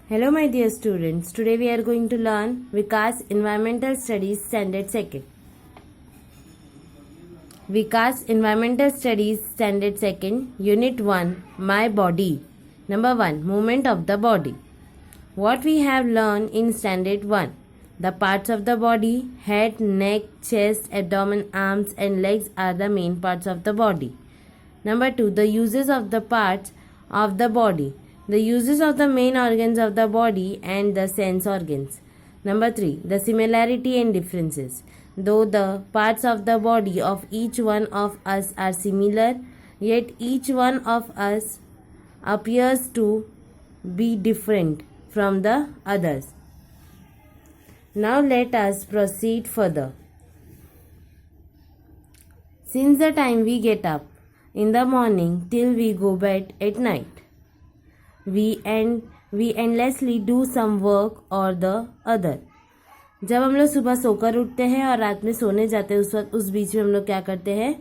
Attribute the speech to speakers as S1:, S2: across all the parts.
S1: Hello my dear students, today we are going to learn Vikas Environmental Studies Standard 2nd. Vikas Environmental Studies Standard 2nd, Unit 1, My Body. Number 1, Movement of the Body. What we have learned in Standard 1. The parts of the body, head, neck, chest, abdomen, arms and legs are the main parts of the body. Number 2, the uses of the parts of the body. The uses of the main organs of the body and the sense organs. Number 3, the similarity and differences. Though the parts of the body of each one of us are similar, yet each one of us appears to be different from the others. Now let us proceed further. Since the time we get up in the morning till we go bed at night, we endlessly do some work or the other. जब हम लोग सुबह सोकर उठते हैं और रात में सोने जाते हैं उस बीच में हम लोग क्या करते हैं,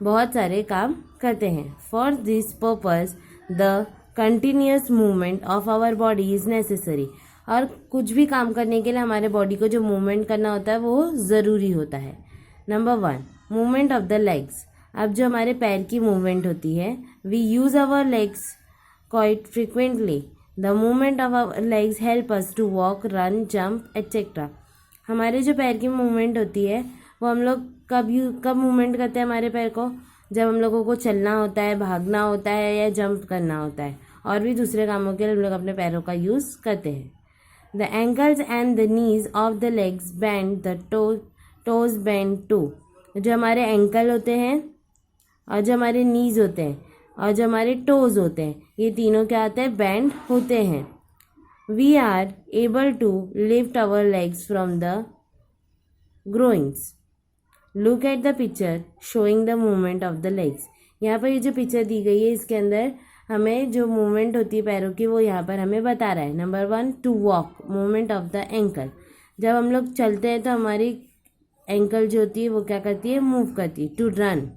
S1: बहुत सारे काम करते हैं. For this purpose the continuous movement of our body is necessary. और कुछ भी काम करने के लिए हमारे बॉडी को जो मूवमेंट करना होता है वो ज़रूरी होता है. Number 1, movement of the legs. अब जो हमारे पैर की मूवमेंट होती है, we use our legs quite frequently. The movement of our legs help us to walk, run, jump, etc. हमारे जो पैर की मूवमेंट होती है वो हम लोग कब मूवमेंट करते हैं हमारे पैर को, जब हम लोगों को चलना होता है, भागना होता है या जंप करना होता है, और भी दूसरे कामों के लिए हम लोग अपने पैरों का यूज़ करते हैं. The ankles and the knees of the legs bend, the toes bend too. जो हमारे एंकल होते हैं और जो हमारे नीज होते हैं और जो हमारे टोज होते हैं, ये तीनों क्या होते हैं, बैंड होते हैं. We are able to lift our legs from the groins. Look at the picture showing the movement of the legs. यहाँ पर ये जो पिक्चर दी गई है इसके अंदर हमें जो मूवमेंट होती है पैरों की वो यहाँ पर हमें बता रहा है. Number 1, to walk, movement of the ankle. जब हम लोग चलते हैं तो हमारी एंकल जो होती है वो क्या करती है, मूव करती है. टू रन,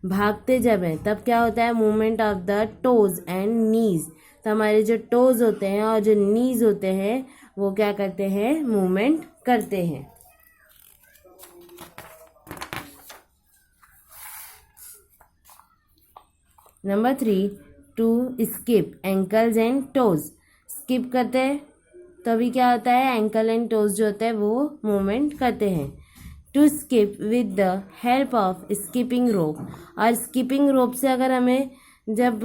S1: भागते जब हैं तब क्या होता है, movement of the toes and knees. तो हमारे जो टोज होते हैं और जो नीज होते हैं वो क्या करते हैं, मूवमेंट करते हैं. Number 3, to skip, ankles and toes. Skip करते हैं तभी क्या होता है, एंकल एंड टोज जो होते हैं वो मूवमेंट करते हैं. To skip with the help of skipping rope. और स्किपिंग रोप से अगर हमें जब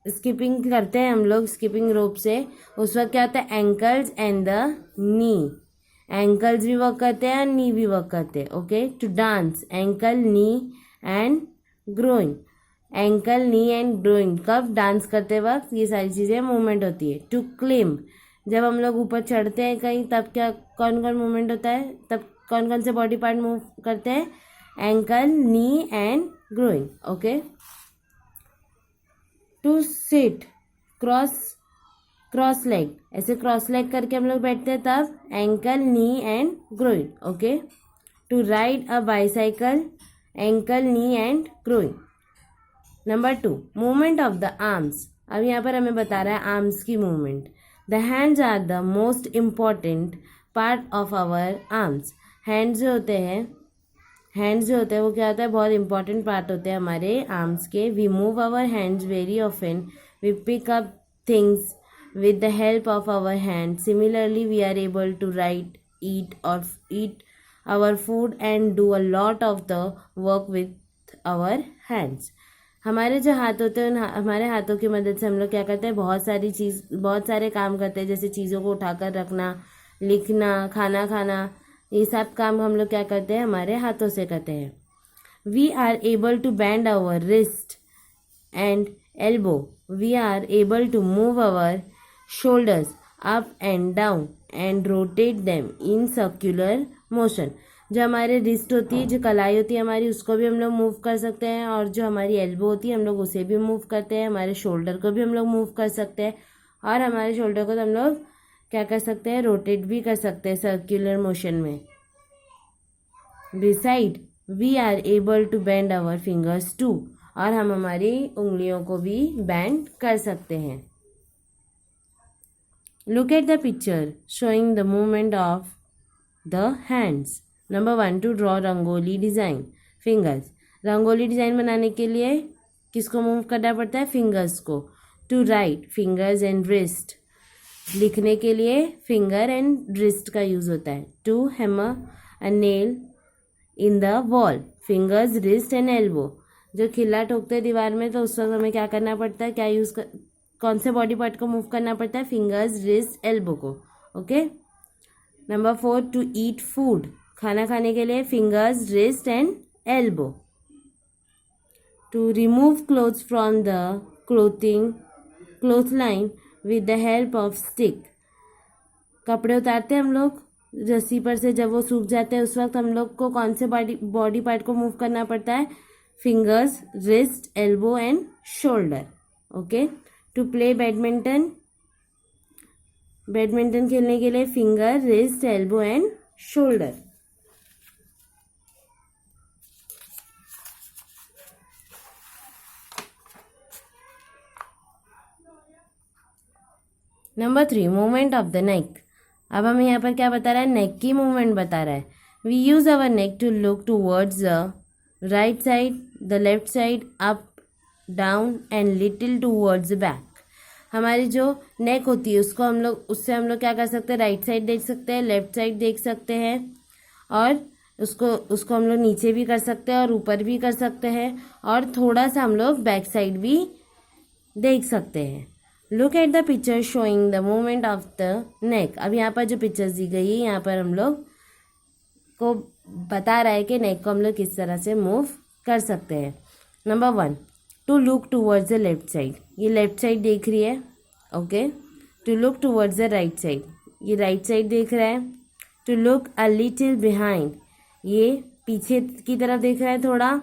S1: स्किपिंग करते हैं हम लोग स्किपिंग रोप से, उस वक्त क्या होता है, ankles and the knee. Ankles भी वर्क करते हैं और नी भी वर्क करते हैं. Okay. To dance, ankle, knee and groin. Ankle, knee and groin कब, डांस करते वक्त ये सारी चीज़ें मूवमेंट होती है. टू क्लिम्ब, जब हम लोग ऊपर चढ़ते हैं कहीं तब क्या कौन कौन मूवमेंट होता है, तब कौन कौन से बॉडी पार्ट मूव करते हैं, ankle, knee and groin. Okay. To sit, cross leg, ऐसे क्रॉस लेग करके हम लोग बैठते हैं तब ankle, knee and groin. Okay. To ride a bicycle, ankle, knee and groin. Number 2, movement of the arms. अब यहाँ पर हमें बता रहा है आर्म्स की movement. The hands are the most important part of our arms. Hands जो होते हैं वो क्या होता है, बहुत इंपॉर्टेंट पार्ट होते हैं हमारे आर्म्स के. We move our hands very often. We pick up things with the help of our hand. Similarly we are able to write, eat our food and do a lot of the work with our hands. हमारे जो हाथ होते हैं हमारे हाथों की मदद से हम लोग क्या करते हैं, बहुत सारे काम करते हैं. जैसे चीज़ों को उठाकर रखना, लिखना, खाना खाना, ये सब काम हम लोग क्या करते हैं, हमारे हाथों से करते हैं. We are able to bend our wrist and elbow. We are able to move our shoulders up and down and rotate them in circular motion. जो हमारे रिस्ट होती है, जो कलाई होती है हमारी, उसको भी हम लोग मूव कर सकते हैं. और जो हमारी एल्बो होती है हम लोग उसे भी मूव करते हैं. हमारे शोल्डर को भी हम लोग मूव कर सकते हैं. और हमारे शोल्डर को तो हम लोग क्या कर सकते हैं, रोटेट भी कर सकते हैं सर्कुलर मोशन में. Beside we are able to bend our fingers too. और हम हमारी उंगलियों को भी बेंड कर सकते हैं. Look at the picture showing the movement of the hands. Number 1, to draw rangoli design. Fingers. Rangoli design बनाने के लिए किसको मूव करना पड़ता है? फिंगर्स को. To write, fingers and wrist. लिखने के लिए फिंगर एंड रिस्ट का यूज़ होता है. To hammer a nail in the wall. Fingers, wrist and elbow. जो खिल्ला ठोकते हैं दीवार में तो उस वक्त हमें क्या करना पड़ता है? कौन से बॉडी पार्ट को मूव करना पड़ता है? फिंगर्स, रिस्ट, एल्बो को. Okay. Number 4, to eat food. खाना खाने के लिए fingers, wrist and elbow. To remove clothes from the cloth line with the help of stick. कपड़े उतारते हैं हम लोग रस्सी पर से, जब वो सूख जाते हैं उस वक्त हम लोग को कौन से बॉडी पार्ट को मूव करना पड़ता है? Fingers, wrist, elbow and shoulder. Okay. To play badminton. Badminton खेलने के लिए finger, wrist, elbow and shoulder. Number 3, movement of the neck. अब हमें यहाँ पर क्या बता रहा है? नेक की मूवमेंट बता रहा है. We use our neck to look towards the right side, the left side, up, down and little towards the back. हमारी जो नेक होती है उससे हम लोग क्या कर सकते हैं? राइट साइड देख सकते हैं, लेफ्ट साइड देख सकते हैं, और उसको हम लोग नीचे भी कर सकते हैं और ऊपर भी कर सकते हैं, और थोड़ा सा हम लोग बैक साइड भी देख सकते हैं. Look at the picture showing the movement of the neck. अब यहाँ पर जो पिक्चर्स दी गई है यहाँ पर हम लोग को बता रहा है कि नेक को हम लोग किस तरह से मूव कर सकते हैं. Number 1, to look towards the left side. ये लेफ्ट साइड देख रही है. ओके. To look towards the right side. ये राइट साइड देख रहा है. To look a little behind. ये पीछे की तरफ देख रहा है थोड़ा.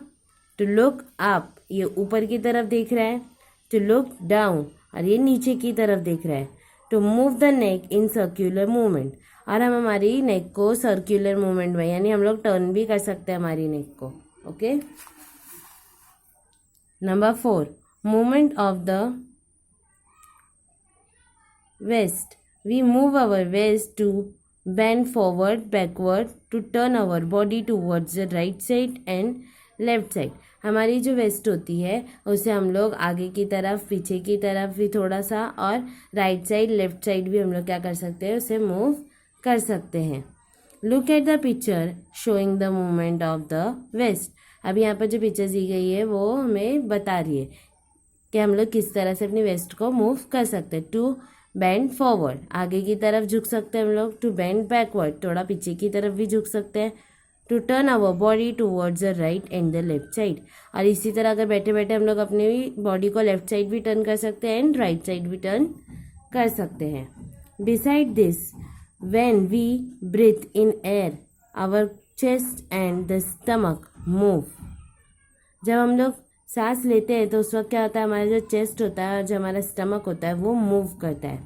S1: To look up. ये ऊपर की तरफ देख रहा है. To look down. और ये नीचे की तरफ देख रहा है. To move the neck in circular movement. और हम हमारी नेक को सर्क्यूलर मूवमेंट में, यानी हम लोग टर्न भी कर सकते हैं हमारी नेक को. Okay. Number 4, movement of the waist. We move our waist to bend forward, backward, to turn our body towards the right side and left side. हमारी जो वेस्ट होती है उसे हम लोग आगे की तरफ, पीछे की तरफ भी थोड़ा सा, और राइट साइड, लेफ्ट साइड भी हम लोग क्या कर सकते हैं? उसे मूव कर सकते हैं. Look at the picture showing the movement of the waist. अब यहाँ पर जो पिक्चर दी गई है वो हमें बता रही है कि हम लोग किस तरह से अपनी वेस्ट को मूव कर सकते हैं. टू बेंड फॉरवर्ड, आगे की तरफ झुक सकते हैं हम लोग. टू बेंड बैकवर्ड, थोड़ा पीछे की तरफ भी झुक सकते हैं. To turn our body towards the right and the left side. और इसी तरह अगर बैठे बैठे हम लोग अपनी बॉडी को लेफ्ट साइड भी टर्न कर सकते हैं एंड राइट साइड भी टर्न कर सकते हैं. Beside this, when we breathe in air, our chest and the stomach move. जब हम लोग सांस लेते हैं तो उस वक्त क्या होता है? हमारा जो चेस्ट होता है और जो हमारा स्टमक होता है वो मूव करता है.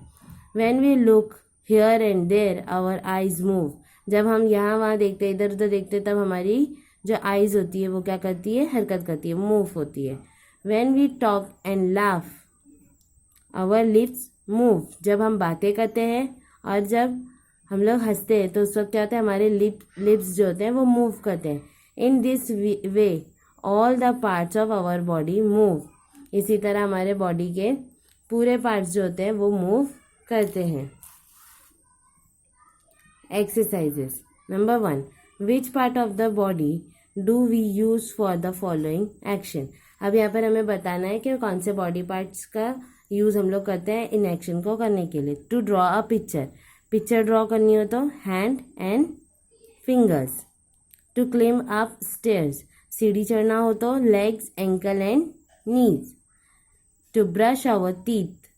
S1: When we look here and there, our eyes move. जब हम यहाँ वहाँ देखते हैं, इधर उधर देखते हैं, तब हमारी जो आइज होती है वो क्या करती है? हरकत करती है, मूव होती है. When we talk and laugh, our lips move. जब हम बातें करते हैं और जब हम लोग हंसते हैं तो उस वक्त क्या होता है? हमारे लिप्स जो होते हैं वो मूव करते हैं. In this way all the parts of our body move. इसी तरह हमारे बॉडी के पूरे पार्ट्स जो होते हैं वो मूव करते हैं. Exercises. Number 1, which part of the body do we use for the following action. अब यहाँ पर हमें बताना है कि कौन से बॉडी पार्ट्स का यूज़ हम लोग करते हैं इन एक्शन को करने के लिए. To draw a picture. Picture draw करनी हो तो hand and fingers. To climb up stairs. सीढ़ी चढ़ना हो तो legs, ankle and knees. To brush our teeth.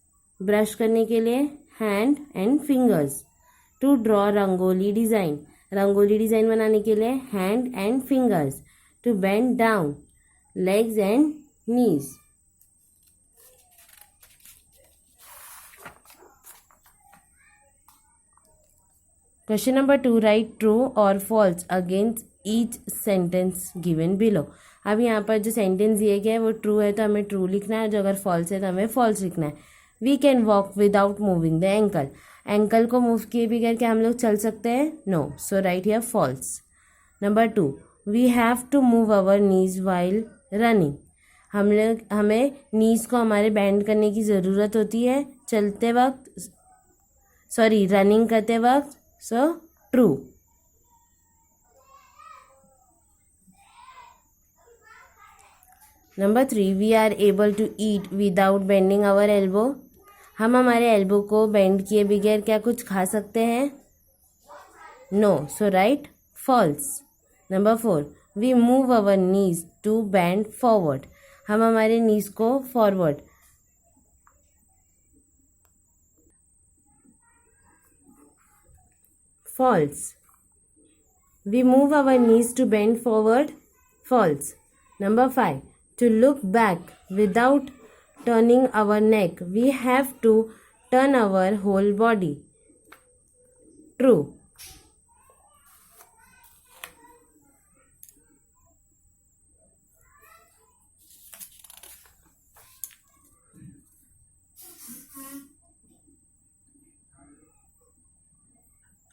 S1: Brush करने के लिए hand and fingers. To draw rangoli design. Rangoli design बनाने के लिए hand and fingers. To bend down, legs and knees. Question number 2, right true और false against each sentence given below. अब यहाँ पर जो सेंटेंस दिए गए हैं वो ट्रू है तो हमें ट्रू लिखना है, जो अगर फॉल्स है तो हमें फॉल्स लिखना है. We can walk without moving the ankle. Ankle को मूव किए बगैर क्या हम लोग चल सकते हैं? No. So write here false. Number 2, we have to move our knees while running. हमें नीज को हमारे बैंड करने की ज़रूरत होती है चलते वक्त, सॉरी रनिंग करते वक्त. So true. Number 3, we are able to eat without bending our elbow. हम हमारे एल्बो को बेंड किए बगैर क्या कुछ खा सकते हैं? No. So write false. Number 4, we move our knees to bend forward. हम हमारे नीज को forward, false. We move our knees to bend forward, false. Number 5, to look back without turning our neck, we have to turn our whole body. True.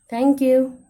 S1: Thank you.